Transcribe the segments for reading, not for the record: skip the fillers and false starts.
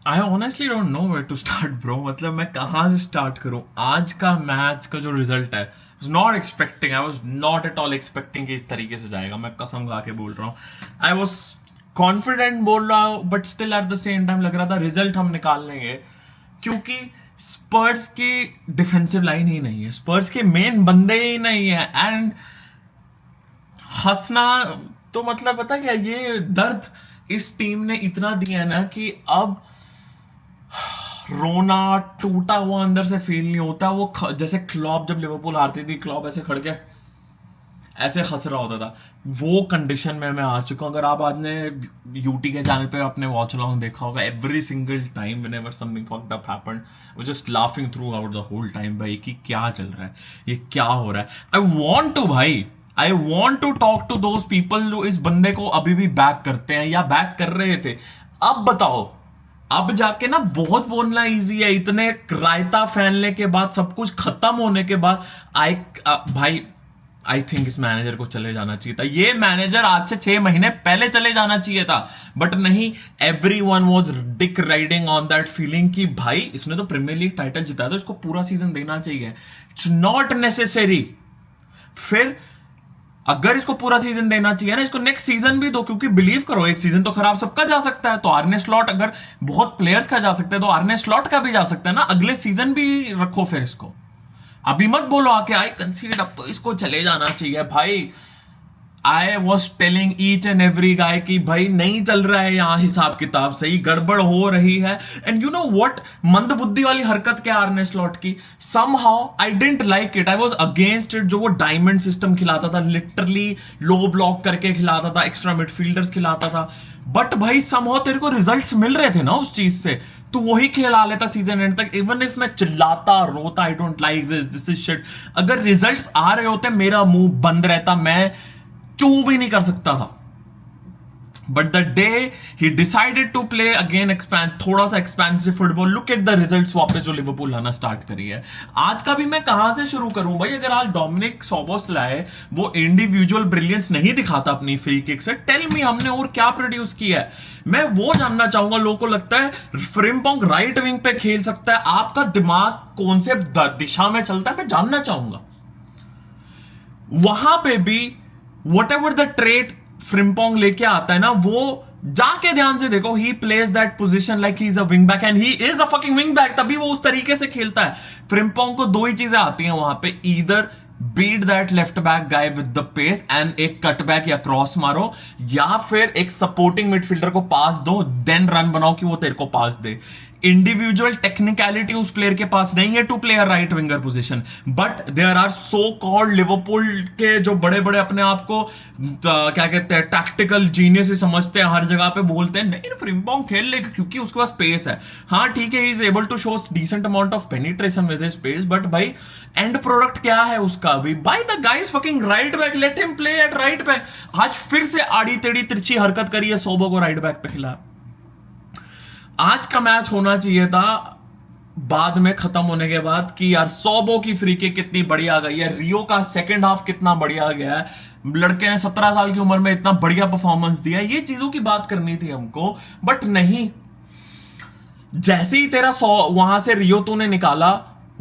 I honestly don't know where to start bro. मतलब मैं कहाँ से स्टार्ट करूं। आज का मैच का जो रिजल्ट है, not expecting, I was not at all expecting कि इस तरीके से जाएगा। मैं कसम खा के बोल रहा हूँ, आई वॉज कॉन्फिडेंट बोल रहा हूँ, but still at the same time लग रहा था रिजल्ट हम निकाल लेंगे, क्योंकि स्पर्स की डिफेंसिव लाइन ही नहीं है, स्पर्स के मेन बंदे ही नहीं है। एंड हंसना तो मतलब पता क्या, ये दर्द इस टीम ने इतना दिया है ना कि अब रोना टूटा हुआ अंदर से फील नहीं होता। वो जैसे क्लॉप जब लिवरपूल हारती थी, क्लॉप ऐसे खड़ के ऐसे हंस रहा होता था, वो कंडीशन में मैं आ चुका हूं। अगर आप आज ने यूटी के चैनल पे अपने वॉच अलोंग देखा होगा, every single time whenever something fucked up happened, वो just laughing throughout the whole time भाई कि क्या चल रहा है, ये क्या हो रहा है। I want to talk to those people जो इस बंदे को अभी भी बैक करते हैं या बैक कर रहे थे। अब बताओ, अब जाके ना बहुत बोलना इजी है, इतने रायता फैलने के बाद, सब कुछ खत्म होने के बाद। भाई आई थिंक इस मैनेजर को चले जाना चाहिए था। ये मैनेजर आज से 6 महीने पहले चले जाना चाहिए था, बट नहीं, every one was Dick riding on that feeling कि भाई इसने तो प्रीमियर लीग टाइटल जिताया, तो इसको पूरा सीजन देना चाहिए। It's not necessary. फिर अगर इसको पूरा सीजन देना चाहिए ना, इसको नेक्स्ट सीजन भी दो, क्योंकि बिलीव करो एक सीजन तो खराब सबका जा सकता है। तो आर्ने स्लॉट, अगर बहुत प्लेयर्स का जा सकता है तो आर्ने स्लॉट का भी जा सकता है ना, अगले सीजन भी रखो फिर इसको। अभी मत बोलो आके आई कंसीड, अब तो इसको चले जाना चाहिए भाई। I was telling each and every guy कि भाई नहीं चल रहा है यहां हिसाब किताब, सही गड़बड़ हो रही है। एंड यू नो व्हाट, मंदबुद्धि वाली हरकत क्या आर्ने स्लॉट की, somehow I didn't like it, I was against it. जो वो डायमंड सिस्टम खिलाता था, लिटरली लो ब्लॉक करके खिलाता था, एक्स्ट्रा मिडफील्डर्स खिलाता था, बट भाई समहाउ तेरे को रिजल्ट्स मिल रहे थे ना उस चीज से, तू वही खेला लेता सीजन एंड तक। इवन इफ मैं चिल्लाता रोता, I don't like this is shit, अगर रिजल्ट्स आ रहे होते मेरा मुंह बंद रहता, मैं चू भी नहीं कर सकता था। But the day he decided to play again थोड़ा सा expensive football, look at the results वापस जो लिवरपूल लाना स्टार्ट करी है। आज का भी मैं कहां से शुरू करूं भाई। अगर आज डोमिनिक सोबोस्लाई वो इंडिविजुअल ब्रिलियंस नहीं दिखाता अपनी फ्री किक से, टेल मी हमने और क्या प्रोड्यूस किया है। मैं वो जानना चाहूंगा। लोगों को लगता है फ्रिम्पोंग राइट विंग पे खेल सकता है, आपका दिमाग कौन से दिशा में चलता है, मैं जानना चाहूंगा। वहां पे भी what ever the trait Frimpong लेके आता है ना, वो जाके ध्यान से देखो, he plays that position like he is a wing back, and he is a fucking wing back, तभी वो उस तरीके से खेलता है। फ्रिम्पोंग को दो ही चीजें आती हैं वहां पे, either beat that left back guy with the pace and एक कट बैक या क्रॉस मारो, या फिर एक सपोर्टिंग मिडफील्डर को पास दो, देन रन बनाओ कि वो तेरे को पास दे। इंडिविजुअल टेक्निकलिटी उस प्लेयर के पास नहीं है to play a right winger position, but there are so called Liverpool के जो बड़े बड़े अपने आप को क्या कहते हैं टैक्टिकल जीनियस ही समझते हैं, हर जगह पे बोलते हैं नहीं फ्रिम्पोंग खेल लेगा क्योंकि उसके पास स्पेस है। हाँ ठीक है, he is able to show decent amount of penetration with his space, but भाई एंड प्रोडक्ट क्या है उसका भी। By the guys fucking right back, let him play at right back. आज फिर से आड़ी टेढ़ी तिरछी हरकत करी है, सोबो को राइट बैक पे खिला। आज का मैच होना चाहिए था बाद में खत्म होने के बाद कि यार सोबो की फ्री किक कितनी बढ़िया गई है, रियो का सेकंड हाफ कितना बढ़िया गया है, लड़के ने 17 साल की उम्र में इतना बढ़िया परफॉर्मेंस दिया, ये चीजों की बात करनी थी हमको। बट नहीं, जैसे ही तेरा वहां से रियो तूने निकाला,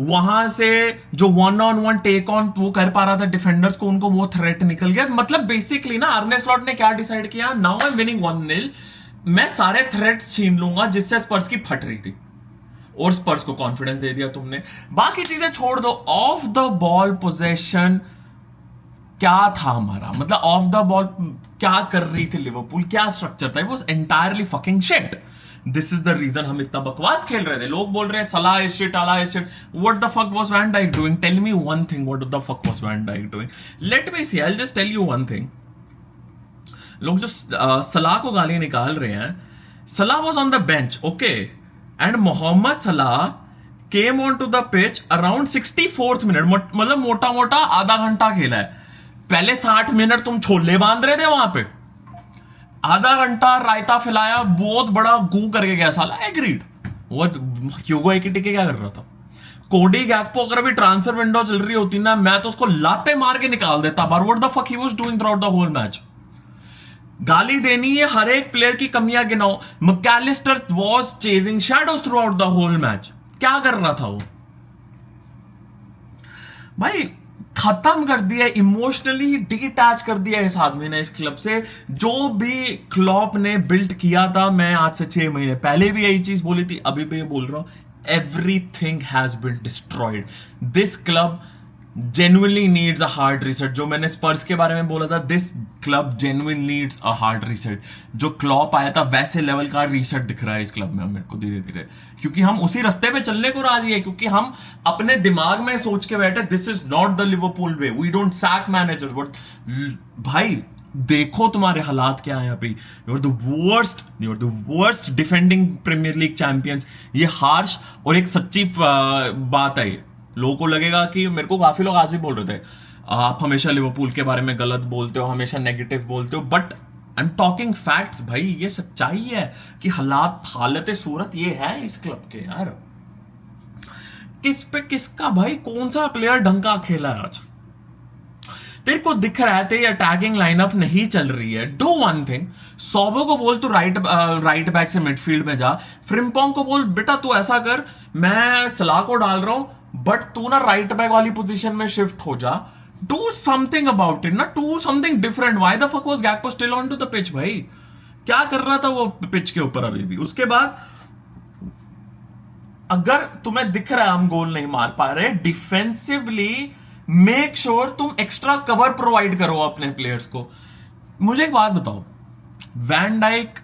वहां से जो 1-on-1 टेक ऑन वो कर पा रहा था डिफेंडर्स को, उनको वो थ्रेट निकल गया। मतलब बेसिकली ना आर्ने स्लॉट ने क्या डिसाइड किया, नाउ आई एम विनिंग 1-0, मैं सारे थ्रेट्स छीन लूंगा जिससे स्पर्स की फट रही थी, और स्पर्स को कॉन्फिडेंस दे दिया तुमने। बाकी चीजें छोड़ दो, ऑफ द बॉल पोजेशन क्या था हमारा, मतलब ऑफ द बॉल क्या कर रही थी लिवरपूल, क्या स्ट्रक्चर था, it was entirely fucking shit. This is the reason हम इतना बकवास खेल रहे थे। लोग बोल रहे हैं सलाह इज शिट, अला is shit, what the fuck was Van Dijk doing, tell me one thing, what the fuck was Van Dijk doing, let me see, I will just tell you one thing. लोग जो Salah को गाली निकाल रहे हैं, Salah was on the bench, okay, and Mohamed Salah came on to the pitch around 64th minute, मतलब मोटा मोटा आधा घंटा खेला है। पहले 60 मिनट तुम छोले बांध रहे थे वहां पे, आधा घंटा रायता फैलाया, बहुत बड़ा गू करके गया साला, एग्रीड। वो ह्यूगो एकिटिके क्या कर रहा था, कोडी गैक्पो अगर अभी ट्रांसफर विंडो चल रही होती ना, मैं तो उसको लाते मार के निकाल देता बार। What the fuck he was doing throughout the whole match. गाली देनी है, हर एक प्लेयर की कमियां गिनाओ। McAllister was chasing shadows throughout the whole match. क्या कर रहा था वो भाई? खत्म कर दिया, इमोशनली डिटैच कर दिया इस आदमी ने इस क्लब से। जो भी क्लॉप ने बिल्ड किया था, मैं आज से 6 महीने पहले भी यही चीज बोली थी, अभी भी बोल रहा हूं, everything has been destroyed. This club genuinely needs a hard reset। जो मैंने स्पर्स के बारे में बोला था, this club genuinely needs a hard reset। जो क्लॉप आया था वैसे लेवल का रीसेट दिख रहा है इस क्लब में मेरे को धीरे धीरे, क्योंकि हम उसी रास्ते पे चलने को राजी है। क्योंकि हम अपने दिमाग में सोच के बैठे, this is not the Liverpool way, we don't sack managers. But भाई देखो तुम्हारे हालात क्या है अभी। You are the worst defending Premier League champions. ये हार्श और एक सच्ची बात है। लोगों को लगेगा कि, मेरे को काफी लोग आज भी बोल रहे थे, आप हमेशा लिवरपूल के बारे में गलत बोलते हो, हमेशा नेगेटिव बोलते हो, but I am talking facts भाई। ये सच्चाई है कि हालत सूरत ये है इस क्लब के यार। किस पे किसका भाई, कौन सा प्लेयर ढंग का खेला है आज? तेरे को दिख रहा है तेरी अटैकिंग लाइनअप नहीं चल रही है, डू वन थिंग। सोबो को बोल तू राइट बैक से मिडफील्ड में जा। फ्रिम्पोंग को बोल बेटा तू ऐसा कर, मैं सलाह को डाल रहा हूं बट तू ना राइट बैक वाली पोजीशन में शिफ्ट हो जा। डू समथिंग अबाउट इट ना, do something different. Why the fuck was Gakpo still on to the pitch भाई? क्या कर रहा था वो पिच के ऊपर अभी भी? उसके बाद अगर तुम्हें दिख रहा है हम गोल नहीं मार पा रहे, डिफेंसिवली मेक श्योर तुम एक्स्ट्रा कवर प्रोवाइड करो अपने प्लेयर्स को। मुझे एक बात बताओ, van Dijk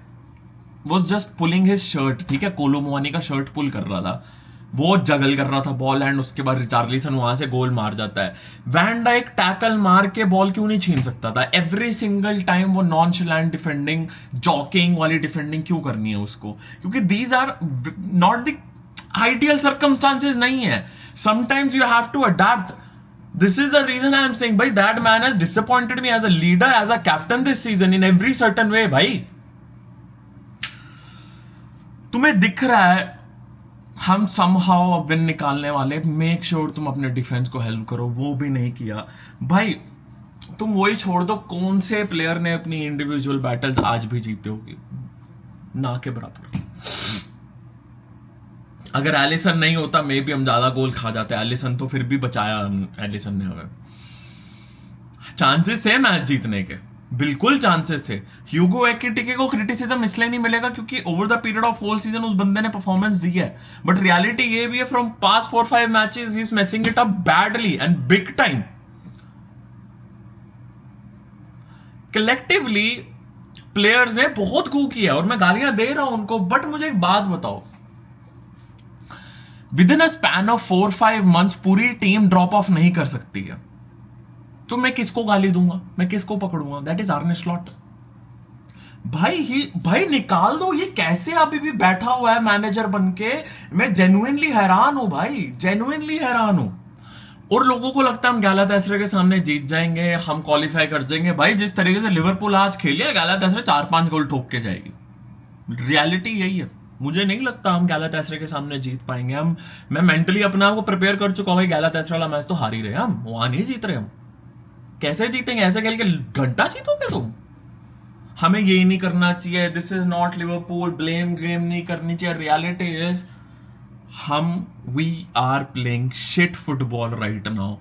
was just pulling his shirt, ठीक है, कोलोमुआनी का शर्ट पुल कर रहा था, वो जगल कर रहा था बॉल, एंड उसके बाद रिचार्लिसन वहां से गोल मार जाता है। वैन डाइक टैकल मार के बॉल क्यों नहीं छीन सकता था? एवरी सिंगल टाइम वो नॉनशैलेंट डिफेंडिंग, जॉकिंग वाली डिफेंडिंग क्यों करनी है उसको? क्योंकि these are not the ideal circumstances नहीं है। Sometimes you have to adapt. This is the reason I am saying, भाई, that man has disappointed me as a leader, as a captain this season in every certain way। भाई तुम्हें दिख रहा है हम somehow win निकालने वाले, make sure तुम अपने डिफेंस को हेल्प करो। वो भी नहीं किया भाई। तुम वही छोड़ दो, कौन से प्लेयर ने अपनी इंडिविजुअल बैटल्स आज भी जीते होगी? ना के बराबर। अगर एलिसन नहीं होता मे भी हम ज्यादा गोल खा जाते। एलिसन तो फिर भी बचाया एलिसन ने हमें। चांसेस थे मैच जीतने के, बिल्कुल चांसेस थे। ह्यूगो एक्टिके को क्रिटिसिज्म इसलिए नहीं मिलेगा क्योंकि over the period of whole season उस बंदे ने परफॉर्मेंस दी है, बट रियलिटी ये भी है from past 4-5 matches he is messing it up badly and big time. Collectively players ने बहुत गू किया और मैं गालियां दे रहा हूं उनको, बट मुझे एक बात बताओ, with in a span of 4-5 months पूरी टीम ड्रॉप ऑफ नहीं कर सकती है, तो मैं किसको गाली दूंगा? मैं किसको पकड़ूंगा? That is Arne Slot. भाई निकाल दो। ये कैसे अभी भी बैठा हुआ है मैनेजर बनके? मैं जेन्युइनली हैरान हूं भाई, जेन्युइनली हैरान हूं। और लोगों को लगता है हम गैलातासरे के सामने जीत जाएंगे, हम क्वालिफाई कर जाएंगे। भाई जिस तरीके से लिवरपूल आज खेली है, गैलातासरे 4-5 गोल ठोक के जाएगी। रियलिटी यही है। मुझे नहीं लगता हम गैलातासरे के सामने जीत पाएंगे। मैं मेंटली अपने आप को प्रिपेयर कर चुका हूं भाई, गैलातासरे वाला मैच तो हार ही रहे, हम वहां नहीं जीत रहे। हम कैसे जीतेंगे? ऐसे खेल के घंटा जीतोगे तुम? हमें ये नहीं करना चाहिए, this is not Liverpool, blame game नहीं करनी चाहिए। Reality is we are playing shit football right now,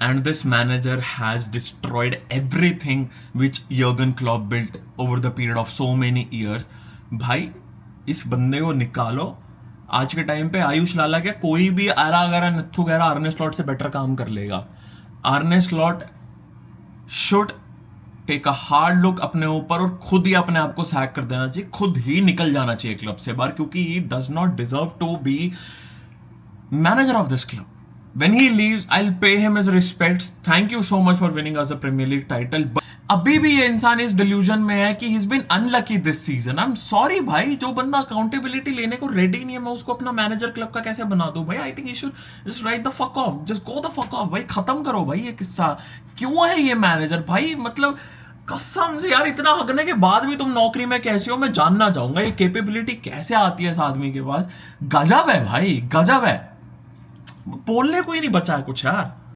and this manager has destroyed everything which Jurgen Klopp built over the period of so many years। भाई इस बंदे को निकालो। आज के टाइम पे आयुष लाला क्या कोई भी आरा अगर नथु गहरा आर्ने स्लॉट से बेटर काम कर लेगा। Arne Slot should take a hard look अपने ऊपर और खुद ही अपने आप को सैक कर देना चाहिए, खुद ही निकल जाना चाहिए क्लब से बाहर, क्योंकि he does not deserve to be manager of this club. When he leaves, I'll pay him his respects. Thank you so much for winning us a Premier League title. But अभी भी ये इंसान इस delusion में है कि he's been unlucky this season. I'm sorry भाई, जो बंदा अकाउंटेबिलिटी लेने को रेडी नहीं है, मैं उसको अपना मैनेजर क्लब का कैसे बना दूं भाई? I think he should just write the fuck off, just go the fuck off भाई, खत्म करो भाई ये किस्सा। क्यों है ये मैनेजर भाई? मतलब कसम से यार, इतना हकने के बाद भी तुम नौकरी में कैसे हो? मैं जानना चाहूंगा ये कैपेबिलिटी कैसे आती है इस आदमी के पास। गजब है भाई, गजब है। बोलने को ही नहीं बचा है कुछ यार।